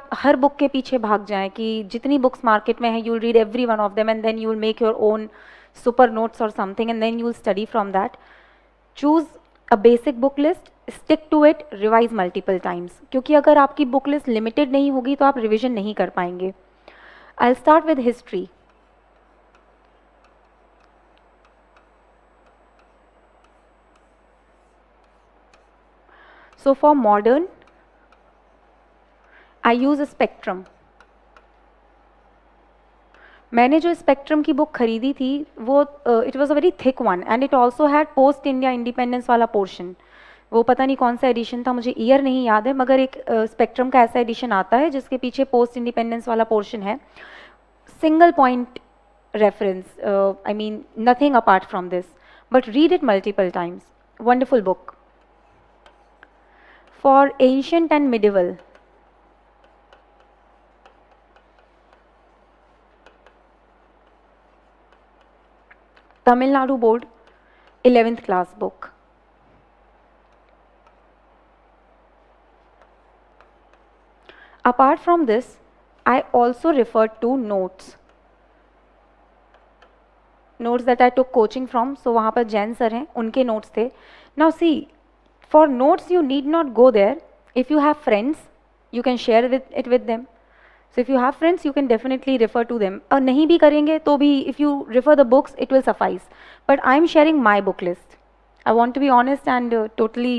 आप हर बुक के पीछे भाग जाएं कि जितनी बुक्स मार्केट में है you will read every one of them and then you will make your own super notes और something and then you will study from that. Choose a basic book list, stick to it, revise multiple times, क्योंकि अगर आपकी book list limited नहीं होगी तो आप revision नहीं कर पाएंगे. I start with history. So for modern, I use a Spectrum. मैंने जो स्पेक्ट्रम की बुक खरीदी थी वो it was a very thick one and it also had post India independence वाला पोर्शन. वो पता नहीं कौन सा एडिशन था, मुझे ईयर नहीं याद है, मगर एक स्पेक्ट्रम का ऐसा एडिशन आता है जिसके पीछे पोस्ट इंडिपेंडेंस वाला पोर्शन है. Single point reference, I mean nothing apart from this, but read it multiple times. Wonderful book. For ancient and medieval, Tamil Nadu Board 11th class book. Apart from this, I also referred to notes that I took coaching from. So वहाँ पर Jain sir हैं, उनके notes थे. Now see, for notes you need not go there. If you have friends you can share it with them. So if you have friends you can definitely refer to them. और नहीं भी करेंगे तो भी if you refer the books it will suffice. But I am sharing my book list. I want to be honest and totally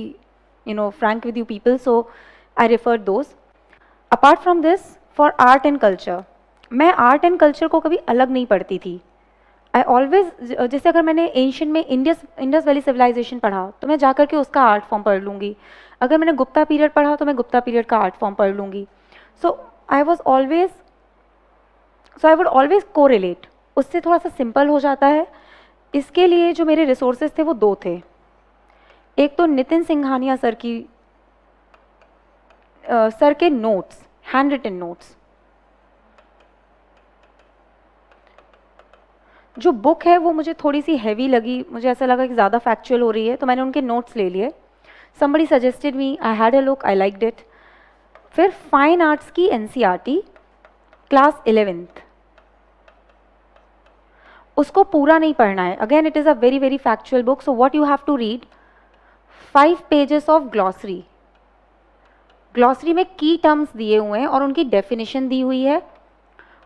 frank with you people, so I referred those. Apart from this, for art and culture, मैं art and culture को कभी अलग नहीं पढ़ती थी. I always, जैसे अगर मैंने एंशियंट में इंडस वैली सिविलाइजेशन पढ़ा तो मैं जाकर के उसका आर्ट फॉर्म पढ़ लूँगी. अगर मैंने गुप्ता पीरियड पढ़ा तो मैं गुप्ता पीरियड का आर्ट फॉर्म पढ़ लूँगी. सो आई वुड ऑलवेज कोरिलेट. उससे थोड़ा सा सिंपल हो जाता है. इसके लिए जो मेरे रिसोर्सेज थे वो दो थे. एक तो नितिन सिंघानिया सर के नोट्स, हैंड रिटन नोट्स. जो बुक है वो मुझे थोड़ी सी हैवी लगी, मुझे ऐसा लगा कि ज़्यादा फैक्चुअल हो रही है, तो मैंने उनके नोट्स ले लिए. Somebody suggested me, I had a look, I liked it. फिर फाइन आर्ट्स की एनसीईआरटी क्लास 11th, उसको पूरा नहीं पढ़ना है. Again it is a very very factual book. So what you have to read, 5 pages of glossary. Glossary में की terms दिए हुए हैं और उनकी डेफिनेशन दी हुई है.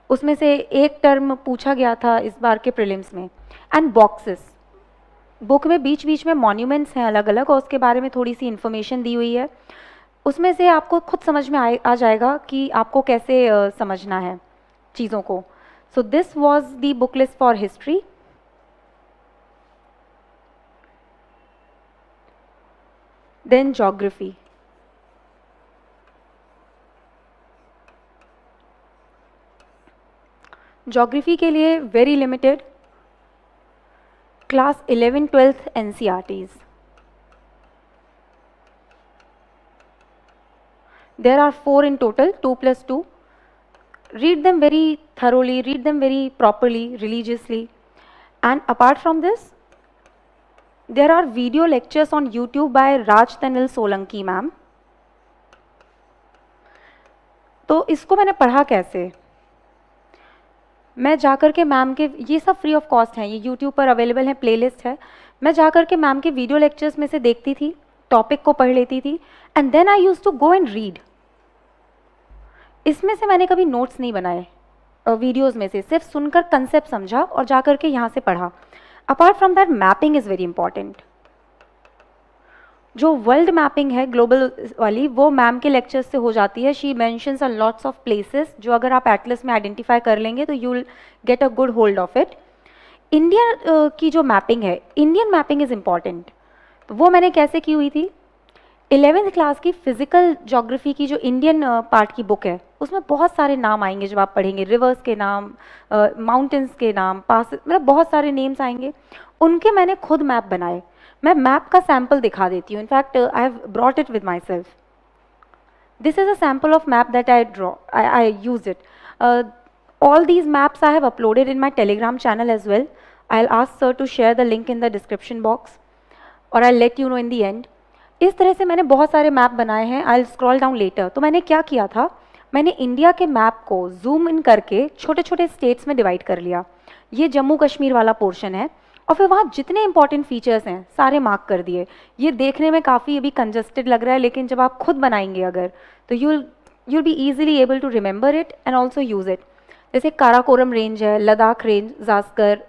उसमें से एक टर्म पूछा गया था इस बार के प्रीलिम्स में. एंड बॉक्सेस, बुक में बीच बीच में मॉन्यूमेंट्स हैं अलग अलग और उसके बारे में थोड़ी सी इन्फॉर्मेशन दी हुई है. उसमें से आपको खुद समझ में आ जाएगा कि आपको कैसे समझना है चीज़ों को. So this was the book list for history. Then geography. Geography के लिए very limited class 11, 12th NCERTs. There are 4 in total, 2 plus 2. Read them very thoroughly, read them very properly, religiously. And apart from this, there are video lectures on YouTube by Raj Tanil Solanki ma'am. तो इसको मैंने पढ़ा कैसे, मैं जाकर के ma'am के, ये सब फ्री ऑफ कॉस्ट हैं, ये यूट्यूब पर अवेलेबल है, प्लेलिस्ट है. मैं जाकर के मैम के वीडियो लेक्चर्स में से देखती थी, टॉपिक को पढ़ लेती थी and then I used to go and read. इसमें से मैंने कभी नोट्स नहीं बनाए वीडियोज़ में से, सिर्फ सुनकर कंसेप्ट समझा और जाकर के यहाँ से पढ़ा. Apart from that mapping is very important. जो वर्ल्ड मैपिंग है ग्लोबल वाली, वो मैम के लेक्चर्स से हो जाती है. She mentions a lots of places जो अगर आप एटलस में आइडेंटिफाई कर लेंगे तो you will get a good hold of it. India की जो मैपिंग है, इंडियन मैपिंग इज़ इम्पॉर्टेंट. तो वो मैंने कैसे की हुई थी, 11th क्लास की फिजिकल ज्योग्राफी की जो इंडियन पार्ट की बुक है उसमें बहुत सारे नाम आएंगे जब आप पढ़ेंगे. रिवर्स के नाम, माउंटेन्स के नाम, पास, मतलब बहुत सारे नेम्स आएंगे. उनके मैंने खुद मैप बनाए. मैं मैप का सैम्पल दिखा देती हूँ. In fact I have brought it with my self. This is a sample of map that I use it. all these maps I have uploaded in my Telegram channel as well. I'll ask sir to share the link in the description box or I'll let you know in the end. इस तरह से मैंने बहुत सारे map बनाए हैं. I'll scroll down later. तो मैंने क्या किया था, मैंने इंडिया के मैप को जूम इन करके छोटे छोटे स्टेट्स में डिवाइड कर लिया। ये जम्मू कश्मीर वाला पोर्शन है, और फिर वहाँ जितने इंपॉर्टेंट फीचर्स हैं सारे मार्क कर दिए। ये देखने में काफ़ी अभी कंजस्टेड लग रहा है, लेकिन जब आप खुद बनाएंगे अगर, तो you'll be easily able to remember it and also use it। जैसे काराकोरम रेंज है, Ladakh range, Zanskar,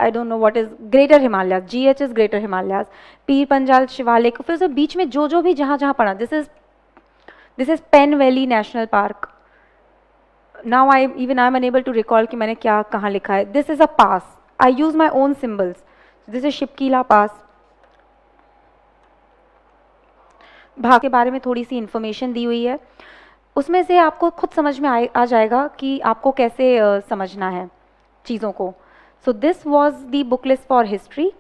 I don't know what is greater Himalayas, GH greater Himalayas, Pir Panjal Shivalik, फिर उसे बीच में जो भी जहाँ जहाँ पड़ा, this is Pin Valley National Park. Now I am unable to recall कि मैंने क्या कहाँ लिखा है। This is a pass, I use my own symbols, this is Shipkila pass. भाग के बारे में थोड़ी सी इंफॉर्मेशन दी हुई है, उसमें से आपको खुद समझ में आ जाएगा कि आपको कैसे समझना है चीज़ों को। So this was the book list for history.